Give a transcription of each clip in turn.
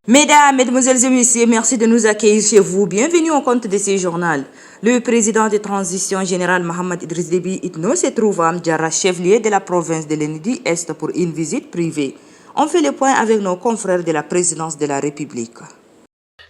Mesdames, Mesdemoiselles et Messieurs, merci de nous accueillir chez vous. Bienvenue au compte de ce journal. Le président de transition générale Mohamed Idriss Déby Itno se trouve à Amdjara, chef-lieu de la province de l'Ennedi Est pour une visite privée. On fait le point avec nos confrères de la présidence de la République.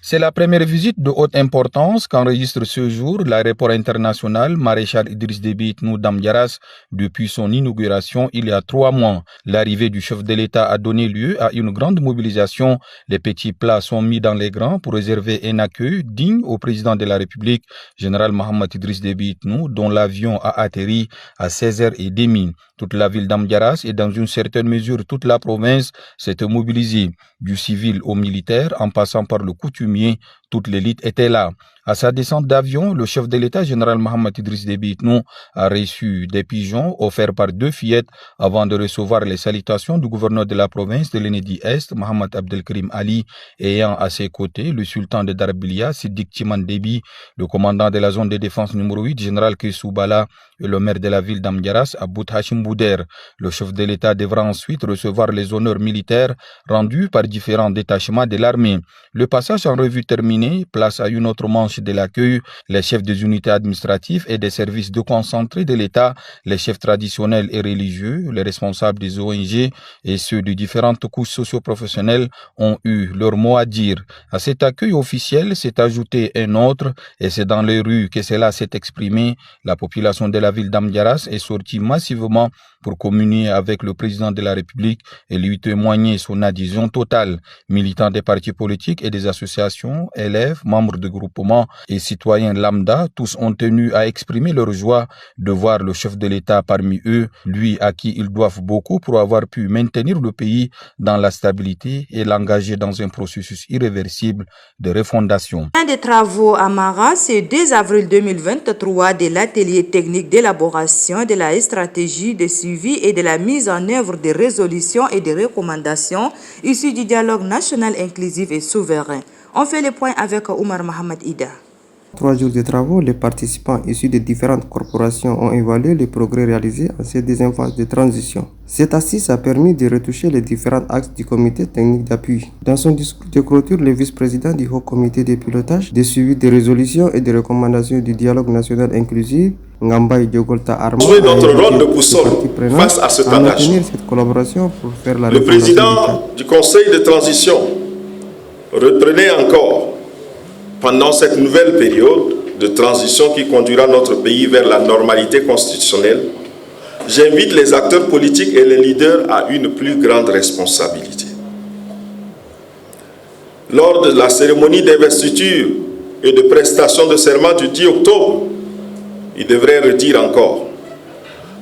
C'est la première visite de haute importance qu'enregistre ce jour l'aéroport international Maréchal Idriss Déby Itno d'Amdjaras depuis son inauguration il y a 3 mois. L'arrivée du chef de l'État a donné lieu à une grande mobilisation. Les petits plats sont mis dans les grands pour réserver un accueil digne au président de la République, général Mohamed Idriss Déby Itno, dont l'avion a atterri à 16h30. Toute la ville d'Amdjaras et dans une certaine mesure toute la province s'est mobilisée, du civil au militaire en passant par le coutumier, toute l'élite était là. À sa descente d'avion, le chef de l'État, général Mohamed Idriss Déby Itno, a reçu des pigeons offerts par 2 fillettes avant de recevoir les salutations du gouverneur de la province de l'Ennedi Est, Mohamed Abdelkrim Ali, ayant à ses côtés le sultan de Darbilia, Siddiq Timan Déby, le commandant de la zone de défense numéro 8, général Kessou Bala, et le maire de la ville d'Amdjaras, Aboud Hachim Bouder. Le chef de l'État devra ensuite recevoir les honneurs militaires rendus par différents détachements de l'armée. Le passage en revue terminé, place à une autre manche de l'accueil, les chefs des unités administratives et des services déconcentrés de l'État, les chefs traditionnels et religieux, les responsables des ONG et ceux de différentes couches socio-professionnelles ont eu leur mot à dire. À cet accueil officiel s'est ajouté un autre et c'est dans les rues que cela s'est exprimé. La population de la ville d'Amdjaras est sortie massivement pour communier avec le président de la République et lui témoigner son adhésion totale. Militants des partis politiques et des associations, élèves, membres de groupements et citoyens lambda, tous ont tenu à exprimer leur joie de voir le chef de l'État parmi eux, lui à qui ils doivent beaucoup pour avoir pu maintenir le pays dans la stabilité et l'engager dans un processus irréversible de refondation. Un des travaux à Mara, c'est 2 avril 2023 de l'atelier technique d'élaboration de la stratégie de suivi et de la mise en œuvre des résolutions et des recommandations issues du dialogue national inclusif et souverain. On fait le point avec Oumar Mohamed Ida. 3 jours de travaux, les participants issus de différentes corporations ont évalué les progrès réalisés en ces 2e phases de transition. Cette assise a permis de retoucher les différents axes du comité technique d'appui. Dans son discours de clôture, le vice-président du Haut Comité de pilotage, de suivi des résolutions et des recommandations du dialogue national inclusif, Ngambay Diogolta Arma, jouer notre rôle de boussole face à cet engagement. Cette collaboration pour faire la Le président du Conseil de transition reprenait encore pendant cette nouvelle période de transition qui conduira notre pays vers la normalité constitutionnelle. J'invite les acteurs politiques et les leaders à une plus grande responsabilité. Lors de la cérémonie d'investiture et de prestation de serment du 10 octobre, il devrait redire encore: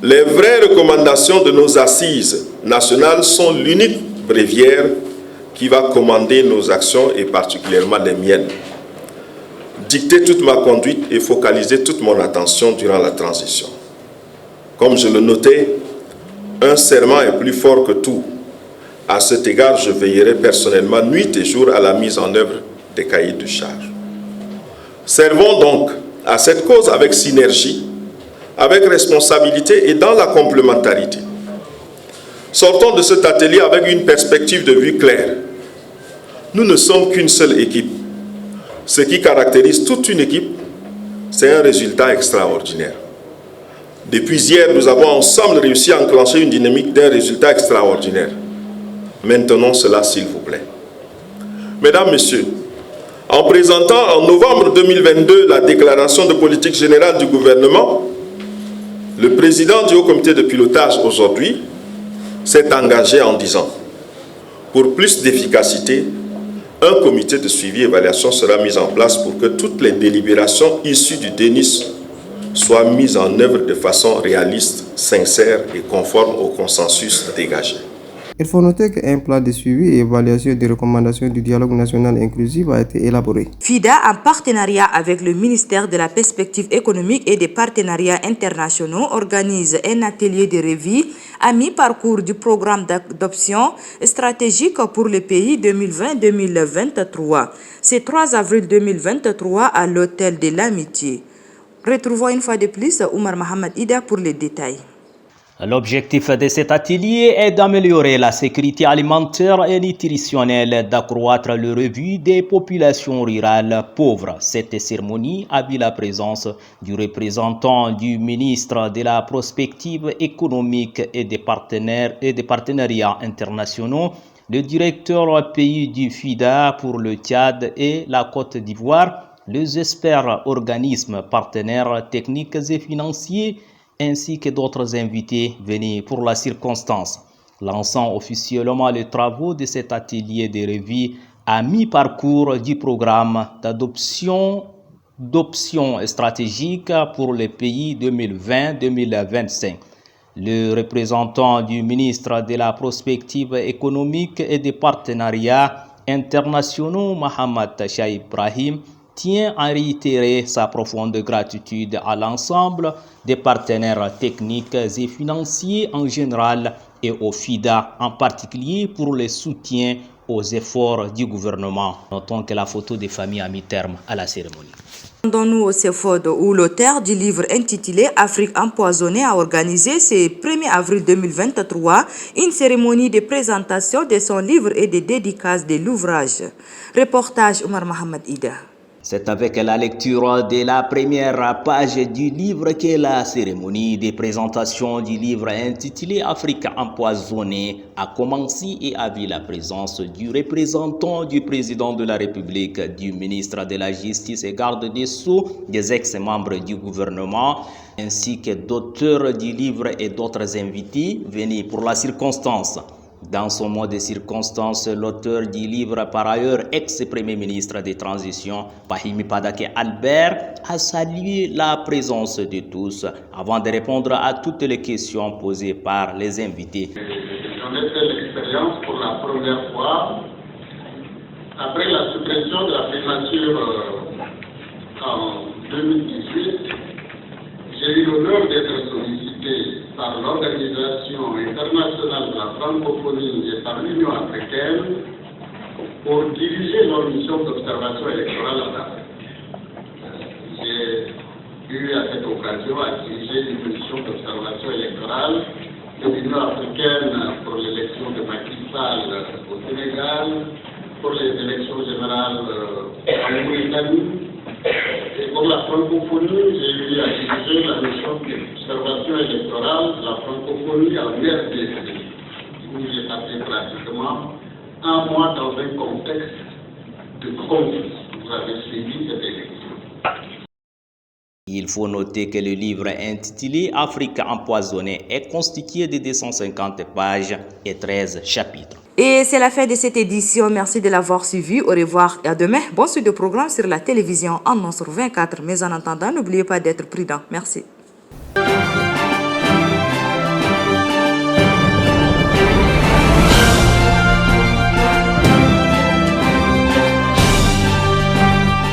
les vraies recommandations de nos assises nationales sont l'unique bréviaire qui va commander nos actions et particulièrement les miennes. Dicter toute ma conduite et focaliser toute mon attention durant la transition. Comme je le notais, un serment est plus fort que tout. À cet égard, je veillerai personnellement nuit et jour à la mise en œuvre des cahiers de charges. Servons donc à cette cause avec synergie, avec responsabilité et dans la complémentarité. Sortons de cet atelier avec une perspective de vue claire. Nous ne sommes qu'une seule équipe. Ce qui caractérise toute une équipe, c'est un résultat extraordinaire. Depuis hier, nous avons ensemble réussi à enclencher une dynamique d'un résultat extraordinaire. Maintenons cela, s'il vous plaît. Mesdames, Messieurs, en présentant en novembre 2022 la déclaration de politique générale du gouvernement, le président du Haut Comité de pilotage aujourd'hui s'est engagé en disant: pour plus d'efficacité, un comité de suivi et évaluation sera mis en place pour que toutes les délibérations issues du DENIS soient mises en œuvre de façon réaliste, sincère et conforme au consensus dégagé. Il faut noter qu'un plan de suivi et évaluation des recommandations du dialogue national inclusif a été élaboré. FIDA, en partenariat avec le ministère de la Perspective économique et des partenariats internationaux, organise un atelier de revue à mi-parcours du programme d'adoption stratégique pour le pays 2020-2023. C'est 3 avril 2023 à l'Hôtel de l'Amitié. Retrouvons une fois de plus Oumar Mohamed Ida pour les détails. L'objectif de cet atelier est d'améliorer la sécurité alimentaire et nutritionnelle, d'accroître le revenu des populations rurales pauvres. Cette cérémonie a vu la présence du représentant du ministre de la Prospective économique et des partenariats internationaux, le directeur pays du FIDA pour le Tchad et la Côte d'Ivoire, les experts organismes partenaires techniques et financiers, ainsi que d'autres invités venus pour la circonstance. Lançant officiellement les travaux de cet atelier de revue à mi-parcours du programme d'options stratégiques pour les pays 2020-2025. Le représentant du ministre de la Prospective économique et des partenariats internationaux, Mohamed Tacha Ibrahim, tient à réitérer sa profonde gratitude à l'ensemble des partenaires techniques et financiers en général et au FIDA en particulier pour le soutien aux efforts du gouvernement. Notons que la photo des familles a mis terme à la cérémonie. Rendons-nous au CEFOD où l'auteur du livre intitulé Afrique empoisonnée a organisé ce 1er avril 2023 une cérémonie de présentation de son livre et de dédicace de l'ouvrage. Reportage Omar Mohamed Ida. C'est avec la lecture de la première page du livre que la cérémonie de présentation du livre intitulé Afrique empoisonnée a commencé et a vu la présence du représentant du président de la République, du ministre de la Justice et garde des Sceaux, des ex-membres du gouvernement, ainsi que d'auteurs du livre et d'autres invités venus pour la circonstance. Dans son mot de circonstance, l'auteur du livre, par ailleurs ex-premier ministre de transition, Pahimi Padake Albert, a salué la présence de tous avant de répondre à toutes les questions posées par les invités. J'en ai fait l'expérience pour la première fois. Après la suppression de la primature en 2018, j'ai eu l'honneur d'être sollicité par l'Organisation internationale de la francophonie et par l'Union africaine pour diriger leur mission d'observation électorale en Afrique. J'ai eu à cette occasion à diriger une mission d'observation électorale de l'Union africaine pour l'élection de Macky Sall au Sénégal, pour les élections générales en Mauritanie. Et pour la francophonie, j'ai eu à diriger la mission d'observation électorale de la francophonie en RDC, où j'ai passé pratiquement un mois dans un contexte de conflit. Vous avez suivi cette élection. Il faut noter que le livre intitulé Afrique empoisonnée est constitué de 250 pages et 13 chapitres. Et c'est la fin de cette édition. Merci de l'avoir suivi. Au revoir et à demain. Bon suite de programme sur la télévision en non sur 24. Mais en attendant, n'oubliez pas d'être prudent. Merci.